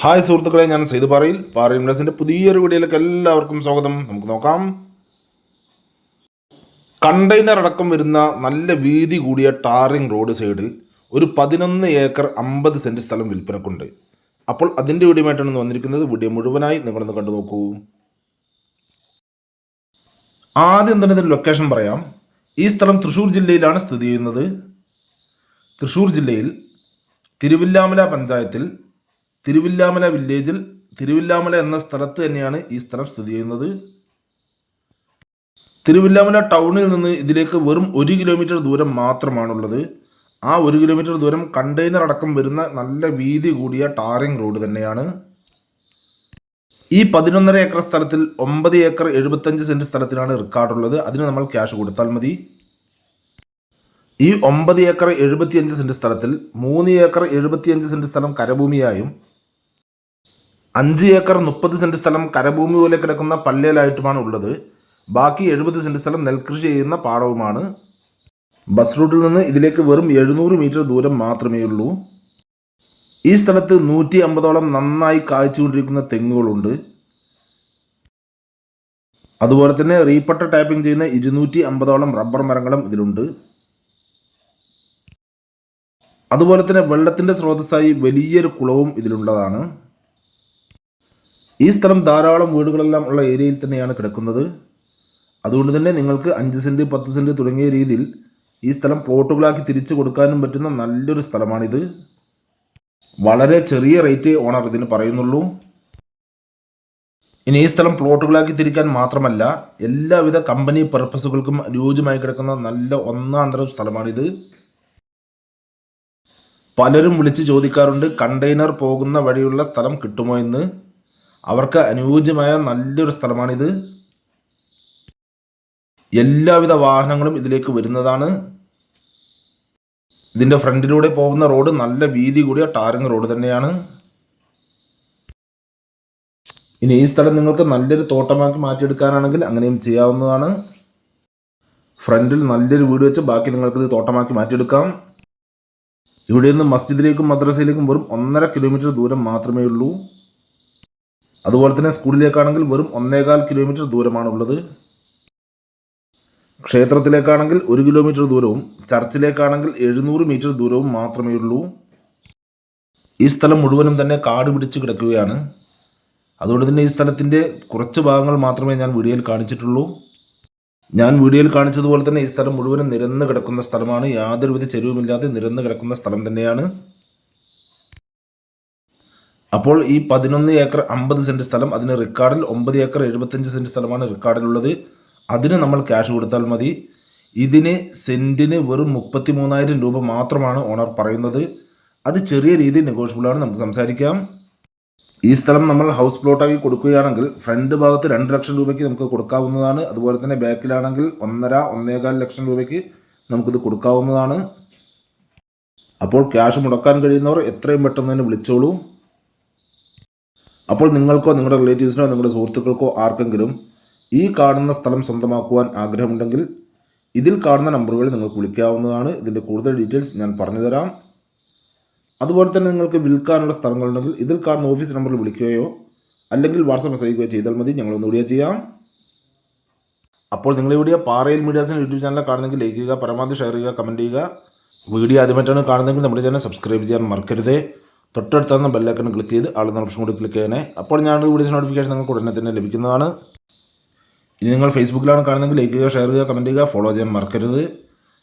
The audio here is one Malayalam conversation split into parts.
ഹായ് സുഹൃത്തുക്കളെ, ഞാൻ സെയ്ത് പാറയിൽ ഇൻവെസ്റ്റിൻ്റെ പുതിയൊരു വീഡിയോയിലേക്ക് എല്ലാവർക്കും സ്വാഗതം. നമുക്ക് നോക്കാം. കണ്ടെയ്നർ അടക്കം വരുന്ന നല്ല വീതി കൂടിയ ടാറിംഗ് റോഡ് സൈഡിൽ ഒരു 11 ഏക്കർ 50 സെൻറ്റ് സ്ഥലം വിൽപ്പനക്കുണ്ട്. അപ്പോൾ അതിൻ്റെ വീഡിയോമായിട്ടാണ് വന്നിരിക്കുന്നത്. വീഡിയോ മുഴുവനായി നിങ്ങളൊന്ന് കണ്ടു നോക്കൂ. ആദ്യം തന്നെ ഇതിൻ്റെ ലൊക്കേഷൻ പറയാം. ഈ സ്ഥലം തൃശ്ശൂർ ജില്ലയിലാണ് സ്ഥിതി ചെയ്യുന്നത്. തൃശ്ശൂർ ജില്ലയിൽ തിരുവില്ലാമല പഞ്ചായത്തിൽ തിരുവില്ലാമല വില്ലേജിൽ തിരുവില്ലാമല എന്ന സ്ഥലത്ത് തന്നെയാണ് ഈ സ്ഥലം സ്ഥിതി ചെയ്യുന്നത്. തിരുവില്ലാമല ടൗണിൽ നിന്ന് ഇതിലേക്ക് വെറും 1 കിലോമീറ്റർ ദൂരം മാത്രമാണുള്ളത്. ആ 1 കിലോമീറ്റർ ദൂരം കണ്ടെയ്നർ അടക്കം വരുന്ന നല്ല വീതി കൂടിയ ടാറിംഗ് റോഡ് തന്നെയാണ്. ഈ 11.5 ഏക്കർ സ്ഥലത്തിൽ 9 ഏക്കർ 75 സെൻറ്റ് സ്ഥലത്തിനാണ് റെക്കോർഡുള്ളത്. അതിന് നമ്മൾ ക്യാഷ് കൊടുത്താൽ മതി. ഈ 9 ഏക്കർ 75 സെൻറ്റ് സ്ഥലത്തിൽ 3 ഏക്കർ 75 സെൻറ്റ് സ്ഥലം കരഭൂമിയായും 5 ഏക്കർ 30 സെൻറ്റ് സ്ഥലം കരഭൂമി പോലെ കിടക്കുന്ന പള്ളിയിലായിട്ടുമാണ് ഉള്ളത്. ബാക്കി 70 സെൻറ്റ് സ്ഥലം നെൽകൃഷി ചെയ്യുന്ന പാടവുമാണ്. ബസ് റൂട്ടിൽ നിന്ന് ഇതിലേക്ക് വെറും 700 മീറ്റർ ദൂരം മാത്രമേ ഉള്ളൂ. ഈ സ്ഥലത്ത് 150ഓളം നന്നായി കായ്ച്ചുകൊണ്ടിരിക്കുന്ന തെങ്ങുകളുണ്ട്. അതുപോലെ തന്നെ റീപ്പട്ട ടാപ്പിംഗ് ചെയ്യുന്ന 250ഓളം റബ്ബർ മരങ്ങളും ഇതിലുണ്ട്. അതുപോലെ തന്നെ വെള്ളത്തിൻ്റെ സ്രോതസ്സായി വലിയൊരു കുളവും ഇതിലുള്ളതാണ്. ഈ സ്ഥലം ധാരാളം വീടുകളെല്ലാം ഉള്ള ഏരിയയിൽ തന്നെയാണ് കിടക്കുന്നത്. അതുകൊണ്ട് തന്നെ നിങ്ങൾക്ക് 5 സെൻറ്റ് 10 സെൻറ്റ് തുടങ്ങിയ രീതിയിൽ ഈ സ്ഥലം പ്ലോട്ടുകളാക്കി തിരിച്ചു കൊടുക്കാനും പറ്റുന്ന നല്ലൊരു സ്ഥലമാണിത്. വളരെ ചെറിയ റേറ്റ് ഓണർ ഇതിന് പറയുന്നുള്ളൂ. ഇനി ഈ സ്ഥലം പ്ലോട്ടുകളാക്കി തിരിക്കാൻ മാത്രമല്ല, എല്ലാവിധ കമ്പനി പർപ്പസുകൾക്കും അനുയോജ്യമായി കിടക്കുന്ന നല്ല ഒന്നാന്തരം സ്ഥലമാണിത്. പലരും വിളിച്ച് ചോദിക്കാറുണ്ട് കണ്ടെയ്നർ പോകുന്ന വഴിയുള്ള സ്ഥലം കിട്ടുമോ എന്ന്. അവർക്ക് അനുയോജ്യമായ നല്ലൊരു സ്ഥലമാണിത്. എല്ലാവിധ വാഹനങ്ങളും ഇതിലേക്ക് വരുന്നതാണ്. ഇതിൻ്റെ ഫ്രണ്ടിലൂടെ പോകുന്ന റോഡ് നല്ല വീതി കൂടിയ ടാറിംഗ് റോഡ് തന്നെയാണ്. ഇനി ഈ സ്ഥലം നിങ്ങൾക്ക് നല്ലൊരു തോട്ടമാക്കി മാറ്റിയെടുക്കാനാണെങ്കിൽ അങ്ങനെയും ചെയ്യാവുന്നതാണ്. ഫ്രണ്ടിൽ നല്ലൊരു വീട് വെച്ച് ബാക്കി നിങ്ങൾക്കിത് തോട്ടമാക്കി മാറ്റിയെടുക്കാം. ഇവിടെ നിന്ന് മസ്ജിദിലേക്കും മദ്രസയിലേക്കും വെറും 1.5 കിലോമീറ്റർ ദൂരം മാത്രമേ ഉള്ളൂ. അതുപോലെ തന്നെ സ്കൂളിലേക്കാണെങ്കിൽ വെറും 1.25 കിലോമീറ്റർ ദൂരമാണുള്ളത്. ക്ഷേത്രത്തിലേക്കാണെങ്കിൽ 1 കിലോമീറ്റർ ദൂരവും ചർച്ചിലേക്കാണെങ്കിൽ 700 മീറ്റർ ദൂരവും മാത്രമേ ഉള്ളൂ. ഈ സ്ഥലം മുഴുവനും തന്നെ കാട് പിടിച്ച് കിടക്കുകയാണ്. അതുകൊണ്ട് തന്നെ ഈ സ്ഥലത്തിൻ്റെ കുറച്ച് ഭാഗങ്ങൾ മാത്രമേ ഞാൻ വീഡിയോയിൽ കാണിച്ചിട്ടുള്ളൂ. ഞാൻ വീഡിയോയിൽ കാണിച്ചതുപോലെ തന്നെ ഈ സ്ഥലം മുഴുവനും നിരന്ന് കിടക്കുന്ന സ്ഥലമാണ്. യാതൊരുവിധ ചെരുവുമില്ലാതെ നിരന്ന് കിടക്കുന്ന സ്ഥലം തന്നെയാണ്. അപ്പോൾ ഈ 11 ഏക്കർ 50 സെൻറ്റ് സ്ഥലം അതിന് റെക്കോർഡിൽ 9 ഏക്കർ 75 സെൻറ്റ് സ്ഥലമാണ് റെക്കോർഡിലുള്ളത്. അതിന് നമ്മൾ ക്യാഷ് കൊടുത്താൽ മതി. ഇതിന് സെൻറ്റിന് വെറും 33,000 രൂപ മാത്രമാണ് ഓണർ പറയുന്നത്. അത് ചെറിയ രീതിയിൽ നെഗോഷ്യബിളാണ്, നമുക്ക് സംസാരിക്കാം. ഈ സ്ഥലം നമ്മൾ ഹൗസ് പ്ലോട്ടാക്കി കൊടുക്കുകയാണെങ്കിൽ ഫ്രണ്ട് ഭാഗത്ത് 2 ലക്ഷം രൂപയ്ക്ക് നമുക്ക് കൊടുക്കാവുന്നതാണ്. അതുപോലെ തന്നെ ബാക്കിലാണെങ്കിൽ 1.5-1.25 ലക്ഷം രൂപയ്ക്ക് നമുക്കിത് കൊടുക്കാവുന്നതാണ്. അപ്പോൾ ക്യാഷ് മുടക്കാൻ കഴിയുന്നവർ എത്രയും പെട്ടെന്ന് തന്നെ വിളിച്ചോളൂ. അപ്പോൾ നിങ്ങൾക്കോ നിങ്ങളുടെ റിലേറ്റീവ്സിനോ നിങ്ങളുടെ സുഹൃത്തുക്കൾക്കോ ആർക്കെങ്കിലും ഈ കാണുന്ന സ്ഥലം സ്വന്തമാക്കുവാൻ ആഗ്രഹമുണ്ടെങ്കിൽ ഇതിൽ കാണുന്ന നമ്പറുകളിൽ നിങ്ങൾക്ക് വിളിക്കാവുന്നതാണ്. ഇതിൻ്റെ കൂടുതൽ ഡീറ്റെയിൽസ് ഞാൻ പറഞ്ഞു തരാം. അതുപോലെ തന്നെ നിങ്ങൾക്ക് വിൽക്കാനുള്ള സ്ഥലങ്ങളുണ്ടെങ്കിൽ ഇതിൽ കാണുന്ന ഓഫീസ് നമ്പറിൽ വിളിക്കുകയോ അല്ലെങ്കിൽ വാട്സാപ്പ് മെസ്സേജ് ചെയ്യുകയോ ചെയ്താൽ മതി. ഞങ്ങളൊന്ന് വീഡിയോ ചെയ്യാം. അപ്പോൾ നിങ്ങൾ വീഡിയോ പാറയിൽ മീഡിയാസിന് യൂട്യൂബ് ചാനൽ കാണുന്നെങ്കിൽ ലൈക്ക് ചെയ്യുക, പരമാവധി ഷെയർ ചെയ്യുക, കമൻറ്റ് ചെയ്യുക. വീഡിയോ ആദ്യമായിട്ടാണ് കാണുന്നതെങ്കിൽ നമ്മുടെ ചാനൽ സബ്സ്ക്രൈബ് ചെയ്യാൻ മറക്കരുത്. തൊട്ടടുത്തുനിന്ന് ബെല്ലൈക്കൺ ക്ലിക്ക് ചെയ്ത് ആളുന്ന ഓപ്ഷൻ കൂടി ക്ലിക്ക് ചെയ്യണേ. അപ്പോൾ ഞാൻ വീഡിയോസ് നോട്ടിഫിക്കേഷൻ നിങ്ങൾക്ക് ഉടനെ തന്നെ ലഭിക്കുന്നതാണ്. ഇനി നിങ്ങൾ ഫേസ്ബുക്കിലാണ് കാണുന്നതെങ്കിൽ ലൈക്ക് ചെയ്യുക, ഷെയർ ചെയ്യുക, കമൻറ്റ് ചെയ്യുക, ഫോളോ ചെയ്യാൻ മറക്കരുത്.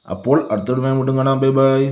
അപ്പോൾ അടുത്ത വീഡിയോയിൽ വീണ്ടും കാണാം. Bye bye.